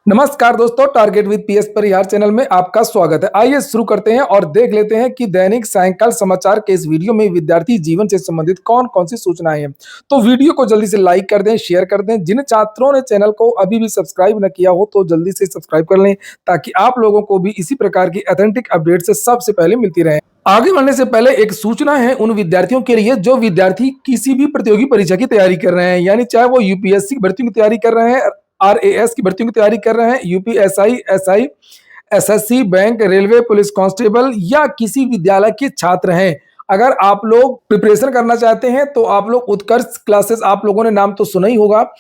नमस्कार दोस्तों, target with PS Parihar channel में आपका स्वागत है। आइए शुरू करते हैं और देख लेते हैं कि दैनिक सायंकाल समाचार के इस वीडियो में विद्यार्थी जीवन से संबंधित कौन-कौन सी सूचनाएं हैं। तो वीडियो को जल्दी से लाइक कर दें, शेयर कर दें। जिन छात्रों ने चैनल को अभी भी सब्सक्राइब न किया हो तो जल्दी से सब्सक्राइब कर लें ताकि आप लोगों को भी इसी प्रकार की ऑथेंटिक अपडेट से सबसे पहले मिलती रहे। आगे बढ़ने से पहले एक सूचना है उन विद्यार्थियों के लिए जो विद्यार्थी किसी भी प्रतियोगी परीक्षा की तैयारी कर रहे हैं, यानी चाहे वो यूपीएससी की भर्तियों की तैयारी कर रहे हैं, आरएएस की भर्तियों की तैयारी कर रहे हैं, UPSI, SI, SSC, bank, railway, police constable या किसी विद्यालय के छात्र हैं। अगर आप लोग प्रिपरेशन करना चाहते हैं तो आप लोग उत्कर्ष क्लासेस, आप लोगों ने नाम तो सुना ही होगा।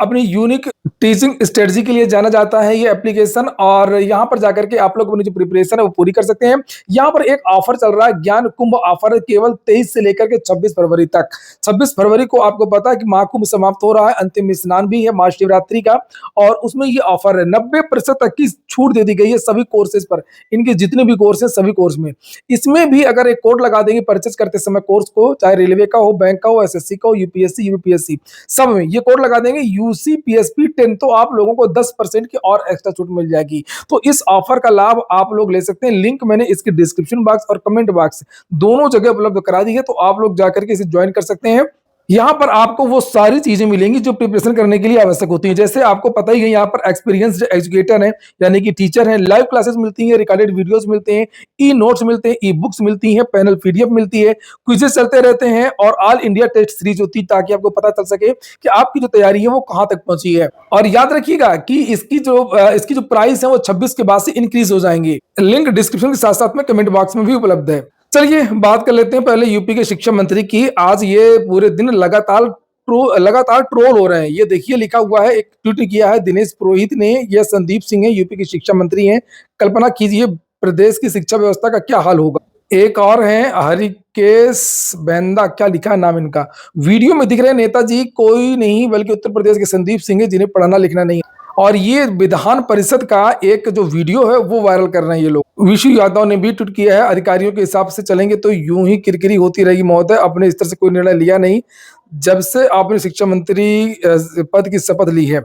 अपनी यूनिक टीचिंग स्ट्रेटजी के लिए जाना जाता है ये एप्लीकेशन, और यहाँ पर जाकर के आप लोग अपनी जो प्रिपरेशन है वो पूरी कर सकते हैं। यहाँ पर एक ऑफर चल रहा है, ज्ञान कुंभ ऑफर, केवल 23 से लेकर के 26 फरवरी तक। 26 फरवरी को आपको पता है कि महाकुंभ समाप्त हो रहा है, अंतिम स्नान भी है महाशिवरात्रि का, और उसमें ये ऑफर है 90% तक की छूट दे दी गई है सभी कोर्सेज पर। इनके जितने भी कोर्स हैं सभी कोर्स में, इसमें भी अगर एक कोड लगा देंगे परचेज करते समय कोर्स को, चाहे रेलवे का हो, बैंक का हो, एसएससी का हो, यूपीएससी, यूपीएससी, सब में ये कोड लगा देंगे यूसीपीएसपी 10, तो आप लोगों को 10% की और एक्स्ट्रा छूट मिल जाएगी। तो इस ऑफर का लाभ आप लोग ले सकते हैं। लिंक मैंने इसके डिस्क्रिप्शन बॉक्स और कमेंट बॉक्स दोनों जगह उपलब्ध करा दी है, तो आप लोग जाकर के इसे ज्वाइन कर सकते हैं। यहाँ पर आपको वो सारी चीजें मिलेंगी जो प्रिपरेशन करने के लिए आवश्यक होती हैं। जैसे आपको पता ही है, यहाँ पर एक्सपीरियंस्ड एजुकेटर हैं, यानी कि टीचर हैं, लाइव क्लासेस मिलती हैं, रिकॉर्डेड वीडियोस मिलते हैं, ई नोट्स मिलते हैं, ई बुक्स मिलती हैं, पैनल पीडीएफ मिलती है, क्विजेस चलते रहते हैं, और ऑल इंडिया टेस्ट सीरीज होती है ताकि आपको पता चल सके कि आपकी जो तैयारी है वो कहाँ तक पहुंची है। और याद रखिएगा कि इसकी जो प्राइस है वो 26 के बाद से इंक्रीज हो जाएंगे। लिंक डिस्क्रिप्शन के साथ साथ में कमेंट बॉक्स में भी उपलब्ध है। चलिए बात कर लेते हैं पहले यूपी के शिक्षा मंत्री की। आज ये पूरे दिन लगातार ट्रोल हो रहे हैं। ये देखिए, लिखा हुआ है, एक ट्वीट किया है दिनेश पुरोहित ने। यह संदीप सिंह है, यूपी के शिक्षा मंत्री हैं। कल्पना कीजिए प्रदेश की शिक्षा व्यवस्था का क्या हाल होगा। एक और हैं हरिकेश बैंदा, क्या लिखा है नाम इनका। वीडियो में दिख रहे नेताजी कोई नहीं बल्कि उत्तर प्रदेश के संदीप सिंह है, जिन्हें पढ़ना लिखना नहीं है। और ये विधान परिषद का एक जो वीडियो है वो वायरल कर रहे हैं ये लोग। विशु यादव ने भी ट्वीट किया है, अधिकारियों के हिसाब से चलेंगे तो यूं ही किरकिरी होती रहेगी महोदय, अपने स्तर से कोई निर्णय लिया नहीं जब से आपने शिक्षा मंत्री पद की शपथ ली है।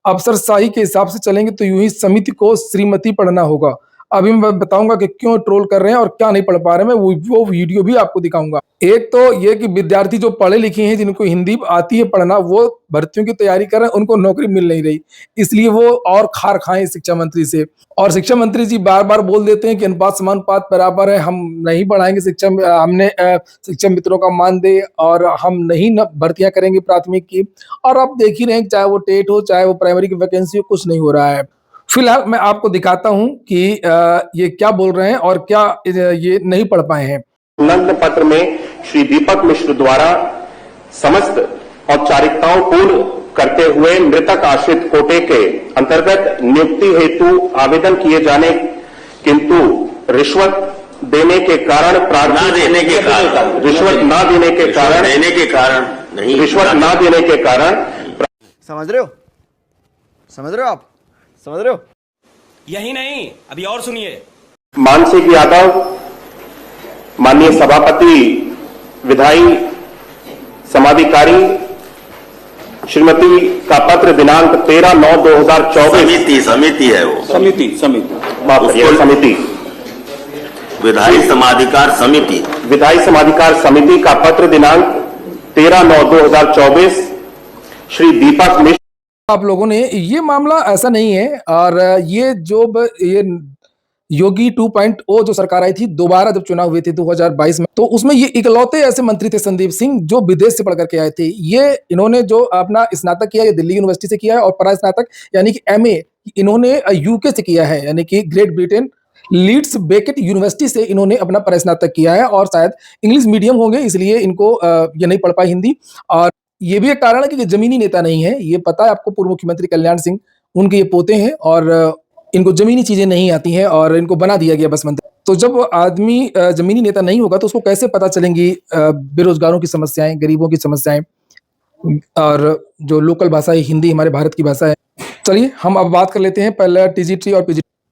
अफसरशाही के हिसाब से चलेंगे तो यूं ही समिति को श्रीमती पढ़ना होगा। अभी मैं बताऊंगा कि क्यों ट्रोल कर रहे हैं और क्या नहीं पढ़ पा रहे हैं, मैं वो वीडियो भी आपको दिखाऊंगा। एक तो ये कि विद्यार्थी जो पढ़े लिखे हैं, जिनको हिंदी आती है पढ़ना, वो भर्तियों की तैयारी कर रहे हैं, उनको नौकरी मिल नहीं रही, इसलिए वो और खार खाएं शिक्षा मंत्री से। और शिक्षा मंत्री जी बार बार बोल देते हैं कि अनुपात समानुपात बराबर है, हम नहीं बढ़ाएंगे हमने शिक्षा मित्रों का मान दे, और हम नहीं भर्तियां करेंगे प्राथमिक की। और आप देख ही रहे हैं, चाहे वो टेट हो, चाहे वो प्राइमरी की वैकेंसी हो, कुछ नहीं हो रहा है। फिलहाल मैं आपको दिखाता हूं कि ये क्या बोल रहे हैं और क्या ये नहीं पढ़ पाए हैं। नग्न पत्र में श्री दीपक मिश्र द्वारा समस्त औपचारिकताओं पूर्ण करते हुए मृतक आश्रित कोटे के अंतर्गत नियुक्ति हेतु आवेदन किए जाने, किंतु रिश्वत देने के कारण रिश्वत ना देने के कारण समझ रहे हो आप समझ रहे हो। यही नहीं, अभी और सुनिए। मानसिक यादव, माननीय सभापति विधायी समाधिकारी श्रीमती का पत्र दिनांक 13/9/2024। समिति है वो, समिति विधायी समाधिकार समिति का पत्र दिनांक 13/9/2024 श्री दीपक मिश्र। आप लोगों ने, ये मामला ऐसा नहीं है, और ये योगी 2.0 जो सरकार आई थी दोबारा जब चुनाव हुए थे 2022 में, तो उसमें ये इकलौते ऐसे मंत्री थे संदीप सिंह जो विदेश से पढ़ करके आए थे। ये इन्होंने जो अपना स्नातक किया, ये दिल्ली यूनिवर्सिटी से किया है, और परा स्नातक यानी कि एमए इन्होंने यूके से किया है, यानी कि great Britain Leeds Beckett university से इन्होंने अपना परा स्नातक किया है। और शायद इंग्लिश मीडियम होंगे, इसलिए इनको ये नहीं पढ़ पाई हिंदी। और ये भी एक कारण है कि जमीनी नेता नहीं है, ये पता है आपको। पूर्व मुख्यमंत्री कल्याण सिंह, उनके ये पोते हैं, और इनको जमीनी चीजें नहीं आती हैं, और इनको बना दिया गया बस मंत्री। तो जब आदमी जमीनी नेता नहीं होगा तो उसको कैसे पता चलेंगी बेरोजगारों की समस्याएं, गरीबों की समस्याएं, और जो लोकल भाषा है हिंदी, हमारे भारत की भाषा है। चलिए हम अब बात कर लेते हैं पहले टीजीटी और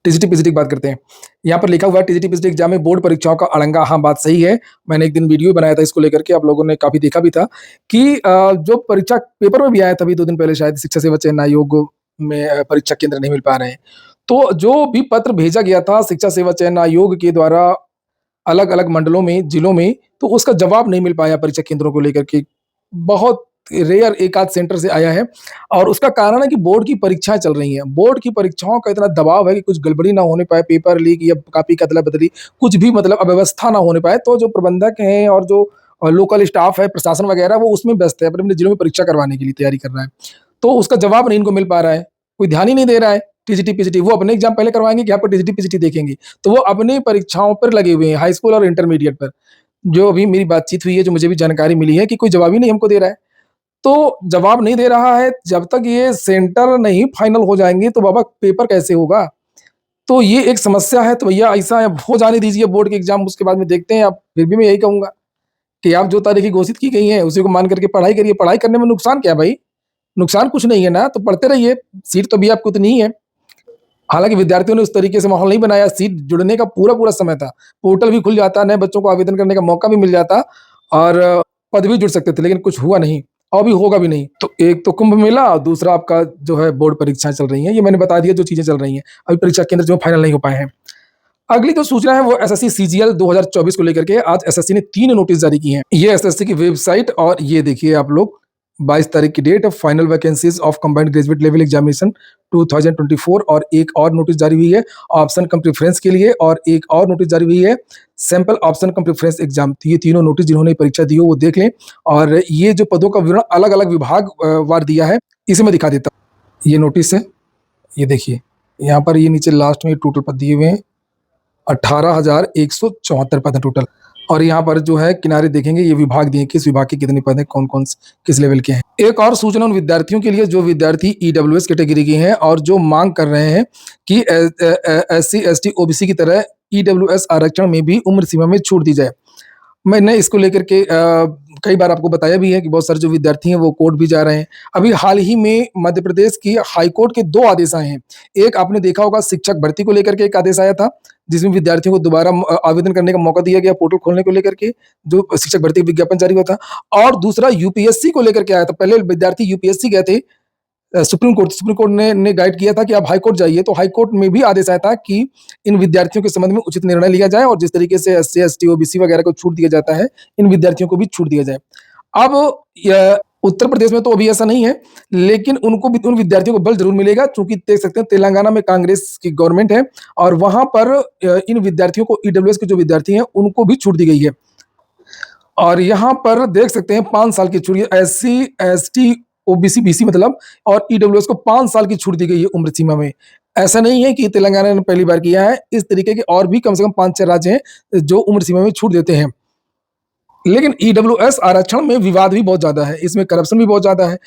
टीजीटी पीजीटी की बात करते हैं। यहाँ पर लिखा हुआ है टीजीटी पीजीटी एग्जाम में बोर्ड परीक्षाओं का अड़ंगा। हाँ, बात सही है। मैंने एक दिन वीडियो बनाया था इसको लेकर के, आप लोगों ने काफी देखा भी था कि जो परीक्षा पेपर में भी आया था अभी 2 दिन पहले शायद, शिक्षा सेवा चयन आयोग में परीक्षा केंद्र नहीं मिल पा रहे हैं। तो जो भी पत्र भेजा गया था शिक्षा सेवा चयन आयोग के द्वारा अलग-अलग मंडलों में, जिलों में, तो उसका जवाब नहीं मिल पाया परीक्षा केंद्रों को लेकर के। बहुत रेयर एक आध सेंटर से आया है और उसका कारण है कि बोर्ड की परीक्षाएँ चल रही हैं। बोर्ड की परीक्षाओं का इतना दबाव है कि कुछ गड़बड़ी ना होने पाए, पेपर लीक या कॉपी की अदला-बदली, कुछ भी मतलब अव्यवस्था ना होने पाए, तो जो प्रबंधक हैं और जो लोकल स्टाफ है, प्रशासन वगैरह, वो उसमें व्यस्त है, अपने-अपने जिलों में परीक्षा करवाने के लिए तैयारी कर रहा है। तो उसका जवाब नहीं इनको मिल पा रहा है, कोई ध्यान ही नहीं दे रहा है। टीजीटी-पीजीटी वो अपने एग्ज़ाम पहले करवाएँगे कि यहाँ पर टीजीटी-पीजीटी देखेंगे। तो वो अपनी परीक्षाओं पर लगे हुए हैं, हाई स्कूल और इंटरमीडिएट पर। जो अभी मेरी बातचीत हुई है, जो मुझे भी जानकारी मिली है कि कोई जवाब ही नहीं हमको दे रहा है। तो जवाब नहीं दे रहा है, जब तक ये सेंटर नहीं फाइनल हो जाएँगे, तो बाबा पेपर कैसे होगा? तो ये एक समस्या है, तो भैया ऐसा है, हो जाने दीजिए बोर्ड के एग्ज़ाम, उसके बाद में देखते हैं। अब फिर भी मैं यही कहूँगा कि आप जो तारीखें घोषित की गई हैं, उसी को मान करके पढ़ाई करिए। पढ़ाई करने में नुकसान क्या है भाई? नुकसान कुछ नहीं है ना, तो पढ़ते रहिए, सीट तो अभी आपको उतनी ही है। हालाँकि विद्यार्थियों ने उस तरीके से माहौल नहीं बनाया, सीट जुड़ने का पूरा-पूरा समय था। पोर्टल भी खुल जाता, नए बच्चों को आवेदन करने का मौका भी मिल जाता और पद भी जुड़ सकते थे, लेकिन कुछ हुआ नहीं और अभी होगा भी नहीं। तो एक तो कुंभ मेला और दूसरा आपका जो है बोर्ड परीक्षाएँ चल रही हैं, ये मैंने बता दिया जो चीज़ें चल रही हैं। अभी परीक्षा केंद्र जो फाइनल नहीं हो पाए हैं। अगली जो सूचना है वो एसएससी सीजीएल 2024 को लेकर के आज एसएससी ने 3 नोटिस जारी किए हैं। ये एसएससी की वेबसाइट और ये देखिए आप लोग 22 तारीख की date final vacancies of combined graduate level examination 2024 और एक और नोटिस जारी हुई है ऑप्शन कम प्रेफरेंस के लिए और एक और नोटिस जारी हुई है सैंपल ऑप्शन कम प्रेफरेंस एग्जाम। तो ये तीनों नोटिस जिन्होंने परीक्षा दी हो वो देख लें और ये जो पदों का विवरण अलग-अलग विभाग वार दिया है, इसे मैं दिखा देता हूँ। ये नोटिस है, ये देखिए, यहाँ पर ये नीचे लास्ट में टोटल पद दिए हुए हैं। 18,174 पद हैं टोटल और यहाँ पर जो है किनारे देखेंगे ये विभाग दिए, किस विभाग के कितने पद हैं, कौन-कौन से किस लेवल के हैं। एक और सूचना उन विद्यार्थियों के लिए जो विद्यार्थी ईडब्ल्यूएस कैटेगरी के हैं और जो मांग कर रहे हैं कि एससी, एसटी, ओबीसी की तरह ईडब्ल्यूएस आरक्षण में भी उम्र सीमा में छूट दी जाए। मैंने इसको लेकर के कई बार आपको बताया भी है कि बहुत सारे जो विद्यार्थी हैं वो कोर्ट भी जा रहे हैं। अभी हाल ही में मध्य प्रदेश की हाई कोर्ट के 2 आदेश आए हैं। एक आपने देखा होगा शिक्षक भर्ती को लेकर के एक आदेश आया था, जिसमें विद्यार्थियों को दोबारा आवेदन करने का मौका दिया गया पोर्टल खोलने को लेकर के, जो शिक्षक भर्ती विज्ञापन जारी हुआ था। और दूसरा यूपीएससी को लेकर के आया था। पहले विद्यार्थी यूपीएससी गए थे सुप्रीम कोर्ट ने गाइड किया था कि आप हाई कोर्ट जाइए, तो हाई कोर्ट में भी आदेश आया था कि इन विद्यार्थियों के संबंध में उचित निर्णय लिया जाए और जिस तरीके से एससी, एसटी, ओबीसी वगैरह को छूट दिया जाता है, इन विद्यार्थियों को भी छूट दिया जाए। अब उत्तर प्रदेश में तो अभी ऐसा नहीं है, लेकिन उनको भी उन विद्यार्थियों को बल ज़रूर मिलेगा क्योंकि देख सकते हैं तेलंगाना में कांग्रेस की गवर्नमेंट है और वहाँ पर इन विद्यार्थियों को ईडब्ल्यूएस के जो विद्यार्थी हैं, उनको भी छूट दी गई है। और यहाँ पर देख सकते हैं 5 साल की छूट एससी, एसटी, ओबीसी, बीसी मतलब और ईडब्ल्यूएस को 5 साल की छूट दी गई है उम्र सीमा में। ऐसा नहीं है कि तेलंगाना ने पहली बार किया है, इस तरीके के और भी कम से कम 5-6 राज्य हैं जो उम्र सीमा में छूट देते हैं। लेकिन ईडब्ल्यूएस आरक्षण में विवाद भी बहुत ज़्यादा है, इसमें करप्शन भी बहुत ज़्यादा है।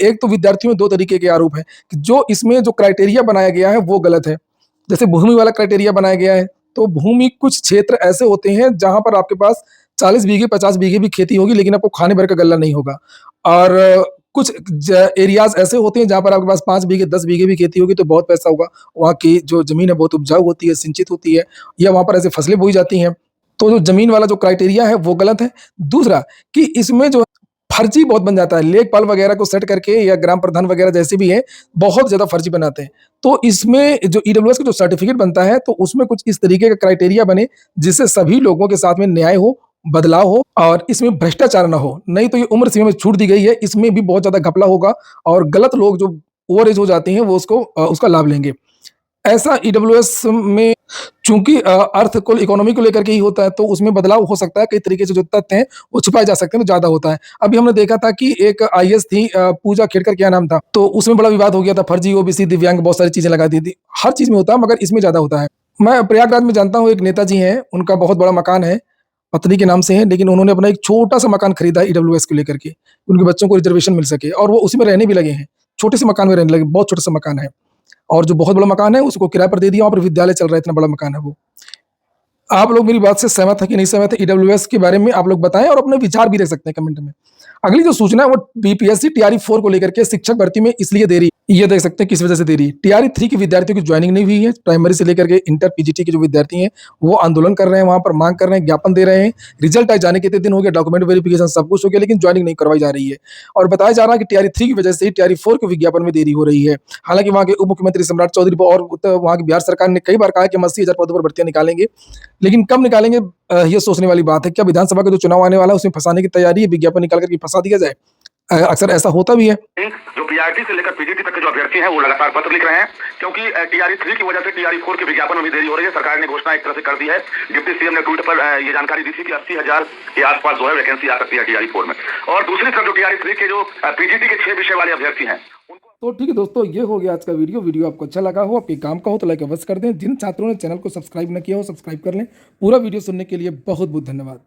एक तो विद्यार्थियों में 2 तरीके के आरोप हैं कि जो इसमें जो क्राइटेरिया बनाया गया है वो गलत है। जैसे भूमि वाला क्राइटेरिया बनाया गया है, तो भूमि कुछ क्षेत्र ऐसे होते हैं जहाँ पर आपके पास 40 बीघे, 50 बीघे भी खेती होगी लेकिन आपको खाने भर का गल्ला नहीं होगा। और कुछ एरियाज़ ऐसे होते हैं जहाँ पर आपके पास 5 बीघे, 10 बीघे भी खेती होगी तो बहुत पैसा होगा। वहाँ की जो ज़मीन है बहुत उपजाऊ होती है, सिंचित होती है या वहाँ पर ऐसे फसलें बोई जाती हैं। तो जो ज़मीन वाला जो क्राइटेरिया है वो गलत है। दूसरा कि इसमें जो फर्जी बहुत बन जाता है, लेखपाल वगैरह को सेट करके या ग्राम प्रधान वगैरह जैसे भी हैं, बहुत ज़्यादा फर्जी बनाते हैं। तो इसमें जो ईडब्ल्यूएस का जो सर्टिफ़िकेट बनता है तो उसमें कुछ इस तरीके का क्राइटेरिया बने जिससे सभी लोगों के साथ में न्याय हो, बदलाव हो और इसमें भ्रष्टाचार ना हो। नहीं तो ये उम्र सीमा में छूट दी गई है, इसमें भी बहुत ज़्यादा घपला होगा और गलत लोग जो ओवर एज हो जाते हैं वो उसका लाभ लेंगे। ऐसा ईडब्ल्यूएस में चूँकि अर्थ को इकोनॉमी को लेकर के ही होता है तो उसमें बदलाव हो सकता है, कई तरीके से जो तथ्य हैं वो छुपाए जा सकते हैं तो ज़्यादा होता है। अभी हमने देखा था कि एक आईएएस थी पूजा खेड़कर क्या नाम था, तो उसमें बड़ा विवाद हो गया था, फर्जी ओबीसी, दिव्यांग बहुत सारी चीज़ें लगा दी थी। हर चीज़ में होता है मगर इसमें ज़्यादा होता है। मैं प्रयागराज में जानता हूँ एक नेताजी हैं, उनका बहुत बड़ा मकान है, पत्नी के नाम से है लेकिन उन्होंने अपना एक छोटा-सा मकान खरीदा है ईडब्ल्यूएस को लेकर के, उनके बच्चों को रिज़र्वेशन मिल सके और वो उसी में रहने भी लगे हैं। छोटे से मकान में रहने लगे, बहुत छोटा-सा मकान है। और जो बहुत बड़ा मकान है उसको किराए पर दे दिया, वहाँ पर विद्यालय चल रहा है, इतना बड़ा मकान है वो। आप लोग मेरी बात से सहमत हैं कि नहीं सहमत हैं? ईडब्ल्यूएस के बारे में आप लोग बताएँ और अपने विचार भी रख सकते हैं कमेंट में। अगली जो सूचना है वो बीपीएससी टीआरई 4 को लेकर के शिक्षक भर्ती में इसलिए देरी ये देख सकते हैं किस वजह से देरी। टीआरई 3 के विद्यार्थियों की ज्वाइनिंग नहीं हुई है। प्राइमरी से लेकर के इंटर, पीजीटी के जो विद्यार्थी हैं, वो आंदोलन कर रहे हैं, वहाँ पर मांग कर रहे हैं, ज्ञापन दे रहे हैं। रिजल्ट आए जाने के इतने दिन हो गए, डॉक्यूमेंट वेरिफिकेशन सब कुछ हो गया, लेकिन ज्वाइनिंग नहीं करवाई जा रही है। और बताया जा रहा है कि टीआरई 3 की वजह से ही टीआरई 4 के विज्ञापन में देरी हो रही है। हालांकि वहाँ के उप मुख्यमंत्री सम्राट चौधरी और वहाँ की बिहार सरकार ने कई बार कहा है कि हम 80,000 पदों पर भर्तियां निकालेंगे, लेकिन कब निकालेंगे ये सोचने वाली बात है। क्या विधानसभा का जो चुनाव आने वाला है उसमें फंसाने की तैयारी है, विज्ञापन निकाल करके फंसा दिया जाए? अक्सर ऐसा होता भी है। जो पीआरटी से लेकर पीजीटी तक के जो अभ्यर्थी हैं वो लगातार पत्र लिख रहे हैं, क्योंकि टीआरई 3 की वजह से टीआरई 4 के विज्ञापन में भी देरी हो रही है। सरकार ने घोषणा एक तरह से कर दी है। डिप्टी सीएम ने ट्वीट पर ये जानकारी दी थी कि 80,000 के आसपास जो है वैकेंसी आ सकती है टीआरई 4 में। और दूसरी तरफ जो टीआरई 3 के जो पीजीटी के 6 विषय वाले अभ्यर्थी हैं। तो ठीक है दोस्तों, ये हो गया आज का वीडियो आपको अच्छा लगा हो, आपके काम का हो तो लाइक अवश्य कर दें। जिन छात्रों ने चैनल को सब्सक्राइब न किया हो, सब्सक्राइब कर लें। पूरा वीडियो सुनने के लिए बहुत बहुत धन्यवाद।